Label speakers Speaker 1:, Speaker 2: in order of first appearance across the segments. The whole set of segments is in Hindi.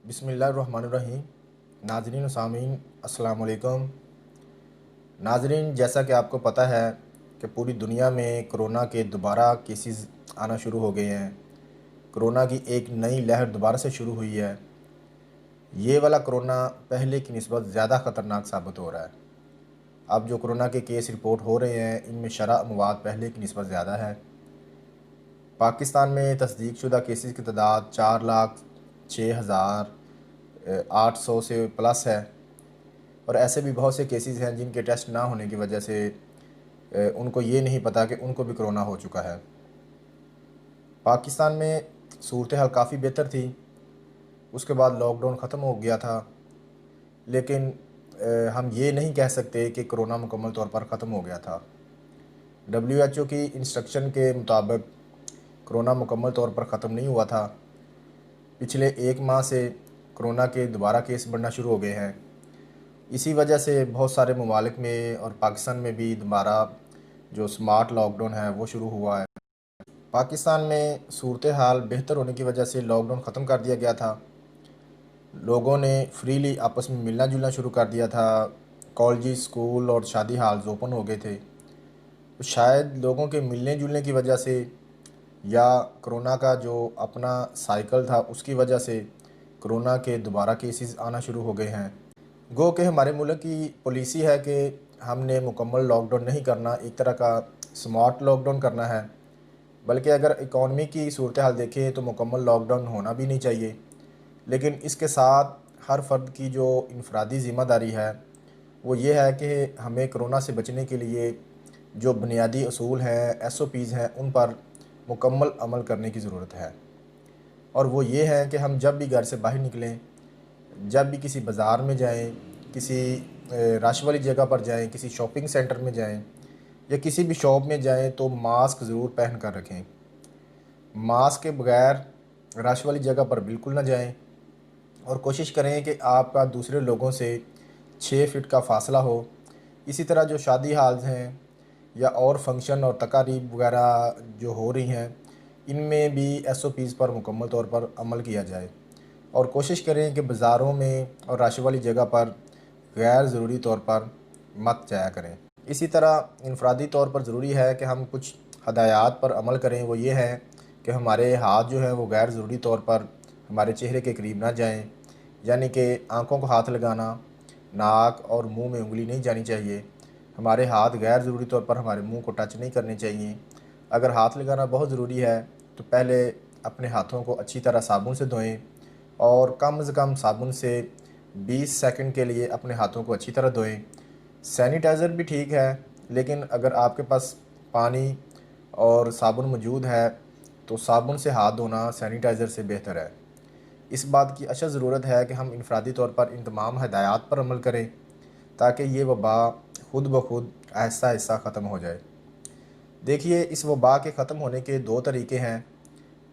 Speaker 1: बिस्मिल्लाहिर्रहमानिर्रहीम। नाज़रीन सामीन अस्सलाम वालेकुम। नाज़रीन, जैसा कि आपको पता है कि पूरी दुनिया में कोरोना के दोबारा केसेस आना शुरू हो गए हैं। कोरोना की एक नई लहर दोबारा से शुरू हुई है। ये वाला कोरोना पहले की निस्बत ज़्यादा ख़तरनाक साबित हो रहा है। अब जो कोरोना के केस रिपोर्ट हो रहे हैं, इनमें शरह अमवात पहले की निस्बत ज़्यादा है। पाकिस्तान में तस्दीक शुदा केसेस की तादाद 4,06,800 से प्लस है। और ऐसे भी बहुत से केसेस हैं जिनके टेस्ट ना होने की वजह से उनको ये नहीं पता कि उनको भी कोरोना हो चुका है। पाकिस्तान में सूरत हाल काफ़ी बेहतर थी। उसके बाद लॉकडाउन ख़त्म हो गया था, लेकिन हम ये नहीं कह सकते कि कोरोना मुकम्मल तौर पर ख़त्म हो गया था। WHO की इंस्ट्रक्शन के मुताबिक कोरोना मुकम्मल तौर पर ख़त्म नहीं हुआ था। पिछले 1 माह से कोरोना के दोबारा केस बढ़ना शुरू हो गए हैं। इसी वजह से बहुत सारे ममालिक में और पाकिस्तान में भी दोबारा जो स्मार्ट लॉकडाउन है वो शुरू हुआ है। पाकिस्तान में सूरत हाल बेहतर होने की वजह से लॉकडाउन ख़त्म कर दिया गया था। लोगों ने फ्रीली आपस में मिलना जुलना शुरू कर दिया था। कॉलेज, स्कूल और शादी हाल्स ओपन हो गए थे। तो शायद लोगों के मिलने जुलने की वजह से या कोरोना का जो अपना साइकिल था उसकी वजह से कोरोना के दोबारा केसेस आना शुरू हो गए हैं। गो कि हमारे मुल्क की पॉलिसी है कि हमने मुकम्मल लॉकडाउन नहीं करना, एक तरह का स्मार्ट लॉकडाउन करना है। बल्कि अगर इकॉनमी की सूरत हाल देखें तो मुकम्मल लॉकडाउन होना भी नहीं चाहिए। लेकिन इसके साथ हर फ़र्द की जो इनफरादी ज़िम्मेदारी है वो ये है कि हमें कोरोना से बचने के लिए जो बुनियादी असूल हैं, SOPs हैं, उन पर मुकम्मल अमल करने की ज़रूरत है। और वो ये है कि हम जब भी घर से बाहर निकलें, जब भी किसी बाज़ार में जाएं, किसी रश वाली जगह पर जाएं, किसी शॉपिंग सेंटर में जाएं या किसी भी शॉप में जाएं तो मास्क ज़रूर पहन कर रखें। मास्क के बगैर रश वाली जगह पर बिल्कुल ना जाएं और कोशिश करें कि आपका दूसरे लोगों से 6 फीट का फ़ासला हो। इसी तरह जो शादी हाल्स हैं या और फंक्शन और तकारीब वगैरह जो हो रही हैं, इनमें भी SOPs पर मुकम्मल तौर पर अमल किया जाए। और कोशिश करें कि बाज़ारों में और रश वाली जगह पर गैर ज़रूरी तौर पर मत जाया करें। इसी तरह इनफरादी तौर पर ज़रूरी है कि हम कुछ हदायत पर अमल करें। वो ये है कि हमारे हाथ जो हैं वो गैर ज़रूरी तौर पर हमारे चेहरे के करीब ना जाएं, यानी कि आँखों को हाथ लगाना, नाक और मुंह में उंगली नहीं जानी चाहिए। हमारे हाथ गैर ज़रूरी तौर पर हमारे मुंह को टच नहीं करने चाहिए। अगर हाथ लगाना बहुत ज़रूरी है तो पहले अपने हाथों को अच्छी तरह साबुन से धोएं और कम से कम साबुन से 20 सेकंड के लिए अपने हाथों को अच्छी तरह धोएं। सैनिटाइज़र भी ठीक है, लेकिन अगर आपके पास पानी और साबुन मौजूद है तो साबुन से हाथ धोना सैनिटाइज़र से बेहतर है। इस बात की अशद ज़रूरत है कि हम इनफरादी तौर पर इन तमाम हदायत पर अमल करें ताकि ये वबा खुद ब खुद आहिस्ता आहिस्ता ख़त्म हो जाए। देखिए, इस वबा के ख़त्म होने के 2 तरीके हैं।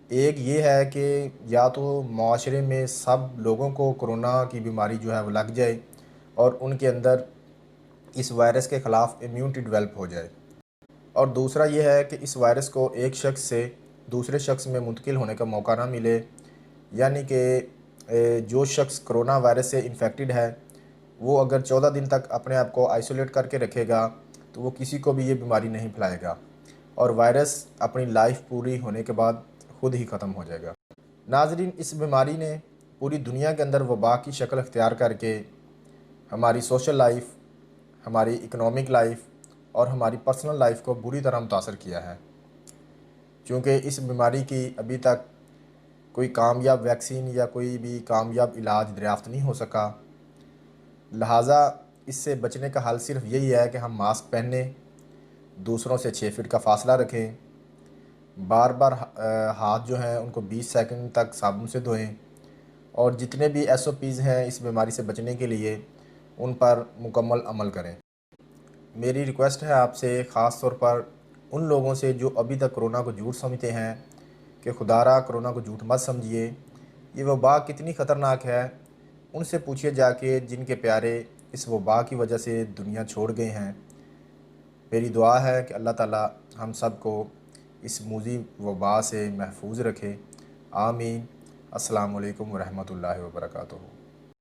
Speaker 1: एक ये है कि या तो माशरे में सब लोगों को कोरोना की बीमारी जो है वो लग जाए और उनके अंदर इस वायरस के ख़िलाफ़ इम्यूनिटी डेवलप हो जाए। और दूसरा ये है कि इस वायरस को एक शख्स से दूसरे शख्स में मुंतकिल होने का मौका ना मिले, यानी कि जो शख्स कोरोना वायरस से इन्फेक्टेड है वो अगर 14 दिन तक अपने आप को आइसोलेट करके रखेगा तो वो किसी को भी ये बीमारी नहीं फैलाएगा और वायरस अपनी लाइफ पूरी होने के बाद खुद ही ख़त्म हो जाएगा। नाजरीन, इस बीमारी ने पूरी दुनिया के अंदर वबा की शक्ल अख्तियार करके हमारी सोशल लाइफ, हमारी इकनॉमिक लाइफ और हमारी पर्सनल लाइफ को बुरी तरह मुतासर किया है। क्योंकि इस बीमारी की अभी तक कोई कामयाब वैक्सीन या कोई भी कामयाब इलाज दरियाफ़्त नहीं हो सका। लिहाजा इससे बचने का हल सिर्फ यही है कि हम मास्क पहनें, दूसरों से 6 फीट का फ़ासला रखें, बार बार हाथ जो हैं उनको 20 सेकंड तक साबुन से धोएं और जितने भी SOPs हैं इस बीमारी से बचने के लिए उन पर मुकम्मल अमल करें। मेरी रिक्वेस्ट है आपसे, ख़ास तौर पर उन लोगों से जो अभी तक कोरोना को झूठ समझते हैं, कि खुदारा कोरोना को झूठ मत समझिए, ये वबा कितनी ख़तरनाक है उनसे पूछिए जाके जिनके प्यारे इस वबा की वजह से दुनिया छोड़ गए हैं। मेरी दुआ है कि अल्लाह ताला हम सब को इस मूज़ी वबा से महफूज रखे। आमीन। अस्सलामु अलैकुम वरहमतुल्लाहि वबरकातुहू।